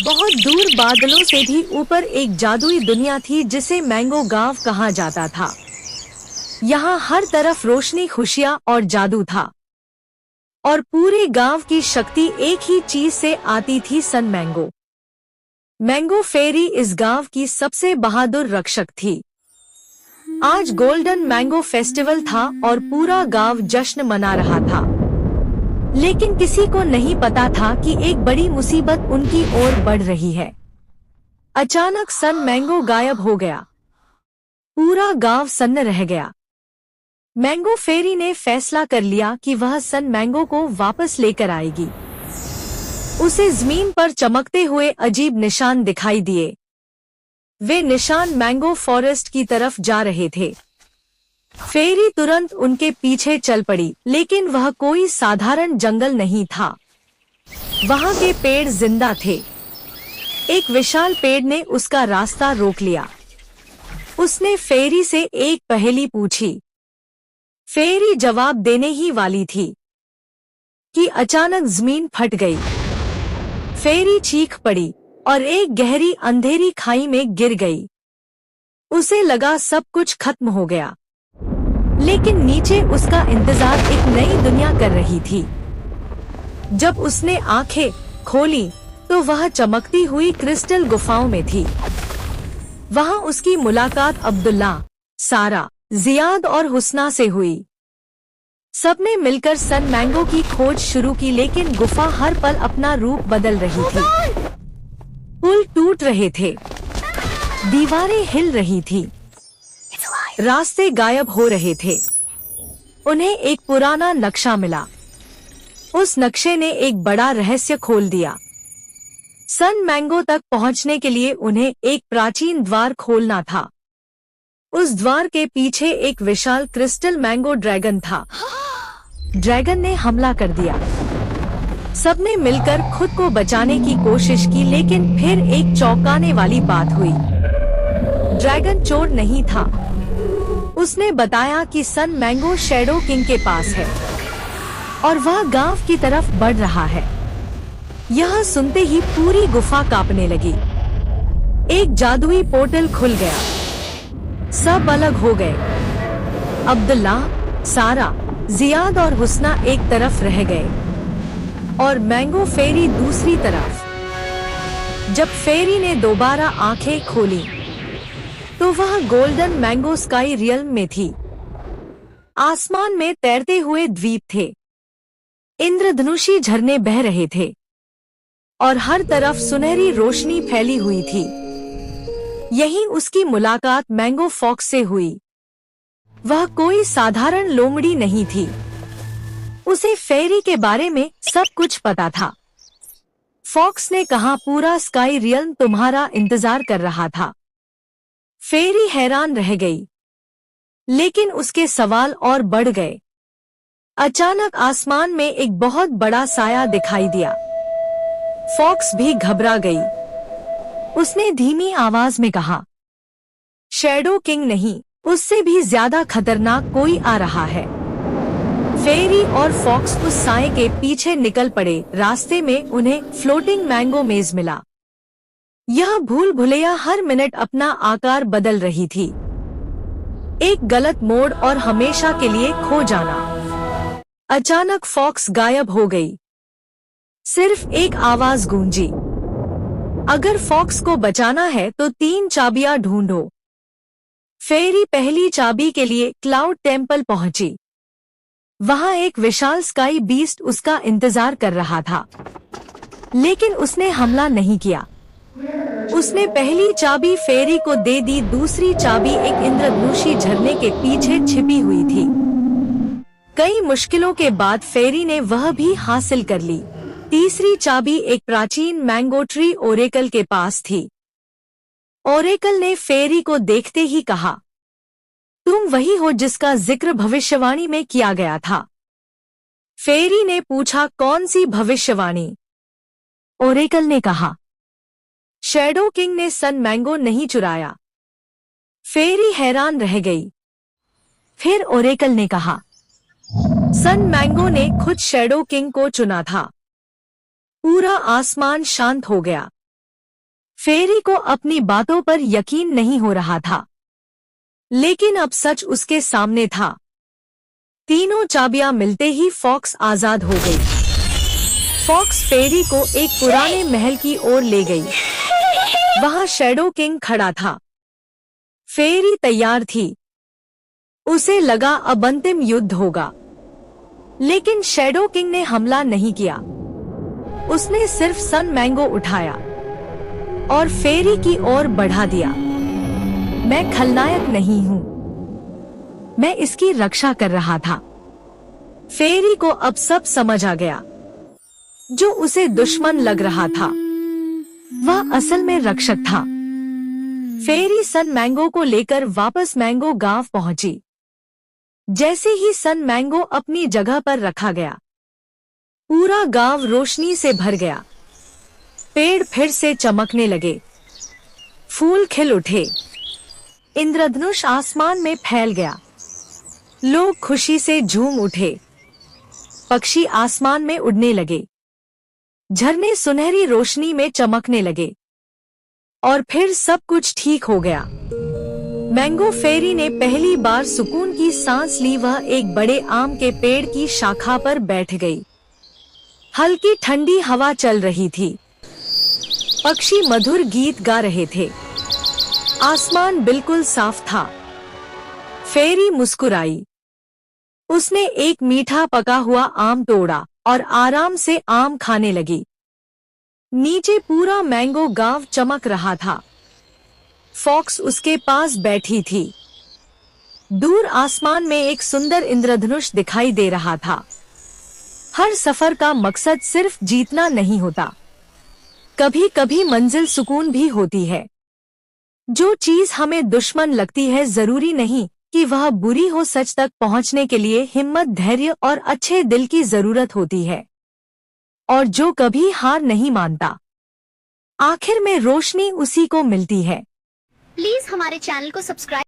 बहुत दूर बादलों से भी ऊपर एक जादुई दुनिया थी जिसे मैंगो गांव कहा जाता था। यहाँ हर तरफ रोशनी, खुशियाँ और जादू था और पूरे गांव की शक्ति एक ही चीज से आती थी, सन मैंगो। मैंगो फेरी इस गांव की सबसे बहादुर रक्षक थी। आज गोल्डन मैंगो फेस्टिवल था और पूरा गांव जश्न मना रहा था, लेकिन किसी को नहीं पता था कि एक बड़ी मुसीबत उनकी ओर बढ़ रही है। अचानक सन मैंगो गायब हो गया। पूरा गांव सन्न रह गया। मैंगो फेरी ने फैसला कर लिया कि वह सन मैंगो को वापस लेकर आएगी। उसे जमीन पर चमकते हुए अजीब निशान दिखाई दिए। वे निशान मैंगो फॉरेस्ट की तरफ जा रहे थे। फेरी तुरंत उनके पीछे चल पड़ी, लेकिन वह कोई साधारण जंगल नहीं था। वहां के पेड़ जिंदा थे। एक विशाल पेड़ ने उसका रास्ता रोक लिया। उसने फेरी से एक पहेली पूछी। फेरी जवाब देने ही वाली थी कि अचानक जमीन फट गई। फेरी चीख पड़ी और एक गहरी अंधेरी खाई में गिर गई। उसे लगा सब कुछ खत्म हो गया, लेकिन नीचे उसका इंतजार एक नई दुनिया कर रही थी। जब उसने आंखें खोली तो वह चमकती हुई क्रिस्टल गुफाओं में थी। वहां उसकी मुलाकात अब्दुल्ला, सारा, जियाद और हुस्ना से हुई। सबने मिलकर सन मैंगो की खोज शुरू की, लेकिन गुफा हर पल अपना रूप बदल रही थी। पुल टूट रहे थे, दीवारें हिल रही थी, रास्ते गायब हो रहे थे। उन्हें एक पुराना नक्शा मिला। उस नक्शे ने एक बड़ा रहस्य खोल दिया। सन मैंगो तक पहुंचने के लिए उन्हें एक प्राचीन द्वार खोलना था। उस द्वार के पीछे एक विशाल क्रिस्टल मैंगो ड्रैगन था। ड्रैगन ने हमला कर दिया। सबने मिलकर खुद को बचाने की कोशिश की, लेकिन फिर एक चौंकाने वाली बात हुई। ड्रैगन चोर नहीं था। उसने बताया कि सन मैंगो शैडो किंग के पास है और वह गांव की तरफ बढ़ रहा है। यह सुनते ही पूरी गुफा कांपने लगी। एक जादुई पोर्टल खुल गया। सब अलग हो गए। अब्दुल्ला, सारा, जियाद और हुस्ना एक तरफ रह गए और मैंगो फेरी दूसरी तरफ। जब फेरी ने दोबारा आंखें खोली तो वह गोल्डन मैंगो स्काई रियल्म में थी। आसमान में तैरते हुए द्वीप थे। इंद्रधनुषी झरने बह रहे थे और हर तरफ सुनहरी रोशनी फैली हुई थी। यहीं उसकी मुलाकात मैंगो फॉक्स से हुई। वह कोई साधारण लोमड़ी नहीं थी। उसे फेरी के बारे में सब कुछ पता था। फॉक्स ने कहा, पूरा स्काई रियल्म तुम्हारा इंतजार कर रहा था। फेरी हैरान रह गई, लेकिन उसके सवाल और बढ़ गए। अचानक आसमान में एक बहुत बड़ा साया दिखाई दिया। फॉक्स भी घबरा गई। उसने धीमी आवाज में कहा, शैडो किंग नहीं, उससे भी ज्यादा खतरनाक कोई आ रहा है। फेरी और फॉक्स उस साए के पीछे निकल पड़े। रास्ते में उन्हें फ्लोटिंग मैंगो मेज मिला। यह भूल भुलैया हर मिनट अपना आकार बदल रही थी। एक गलत मोड़ और हमेशा के लिए खो जाना। अचानक फॉक्स गायब हो गई। सिर्फ एक आवाज गूंजी, अगर फॉक्स को बचाना है तो 3 चाबियां ढूंढो। फेरी पहली चाबी के लिए क्लाउड टेम्पल पहुंची। वहां एक विशाल स्काई बीस्ट उसका इंतजार कर रहा था, लेकिन उसने हमला नहीं किया। उसने पहली चाबी फेरी को दे दी। दूसरी चाबी एक इंद्रधनुषी झरने के पीछे छिपी हुई थी। कई मुश्किलों के बाद फेरी ने वह भी हासिल कर ली। तीसरी चाबी एक प्राचीन मैंगो ट्री ओरेकल के पास थी। ओरेकल ने फेरी को देखते ही कहा, तुम वही हो जिसका जिक्र भविष्यवाणी में किया गया था। फेरी ने पूछा, कौन सी भविष्यवाणी? ओरेकल ने कहा, शैडो किंग ने सन मैंगो नहीं चुराया। फेरी हैरान रह गई। फिर ओरेकल ने कहा, सन मैंगो ने खुद शैडो किंग को चुना था। पूरा आसमान शांत हो गया। फेरी को अपनी बातों पर यकीन नहीं हो रहा था, लेकिन अब सच उसके सामने था। तीनों चाबियां मिलते ही फॉक्स आजाद हो गई। फॉक्स फेरी को एक पुराने महल की ओर ले गई। वहां शैडो किंग खड़ा था। फेरी तैयार थी। उसे लगा अब अंतिम युद्ध होगा, लेकिन शैडो किंग ने हमला नहीं किया। उसने सिर्फ सन मैंगो उठाया और फेरी की ओर बढ़ा दिया। मैं खलनायक नहीं हूं, मैं इसकी रक्षा कर रहा था। फेरी को अब सब समझ आ गया। जो उसे दुश्मन लग रहा था, वह असल में रक्षक था। फेरी सन मैंगो को लेकर वापस मैंगो गांव पहुंची। जैसे ही सन मैंगो अपनी जगह पर रखा गया, पूरा गांव रोशनी से भर गया। पेड़ फिर से चमकने लगे, फूल खिल उठे, इंद्रधनुष आसमान में फैल गया। लोग खुशी से झूम उठे, पक्षी आसमान में उड़ने लगे, झरने सुनहरी रोशनी में चमकने लगे, और फिर सब कुछ ठीक हो गया। मैंगो फेरी ने पहली बार सुकून की सांस ली। वह एक बड़े आम के पेड़ की शाखा पर बैठ गई। हल्की ठंडी हवा चल रही थी, पक्षी मधुर गीत गा रहे थे, आसमान बिल्कुल साफ था। फेरी मुस्कुराई। उसने एक मीठा पका हुआ आम तोड़ा और आराम से आम खाने लगी। नीचे पूरा मैंगो गांव चमक रहा था। फॉक्स उसके पास बैठी थी। दूर आसमान में एक सुंदर इंद्रधनुष दिखाई दे रहा था। हर सफर का मकसद सिर्फ जीतना नहीं होता, कभी कभी मंजिल सुकून भी होती है। जो चीज हमें दुश्मन लगती है, जरूरी नहीं कि वह बुरी हो। सच तक पहुंचने के लिए हिम्मत, धैर्य और अच्छे दिल की जरूरत होती है। और जो कभी हार नहीं मानता, आखिर में रोशनी उसी को मिलती है। प्लीज हमारे चैनल को सब्सक्राइब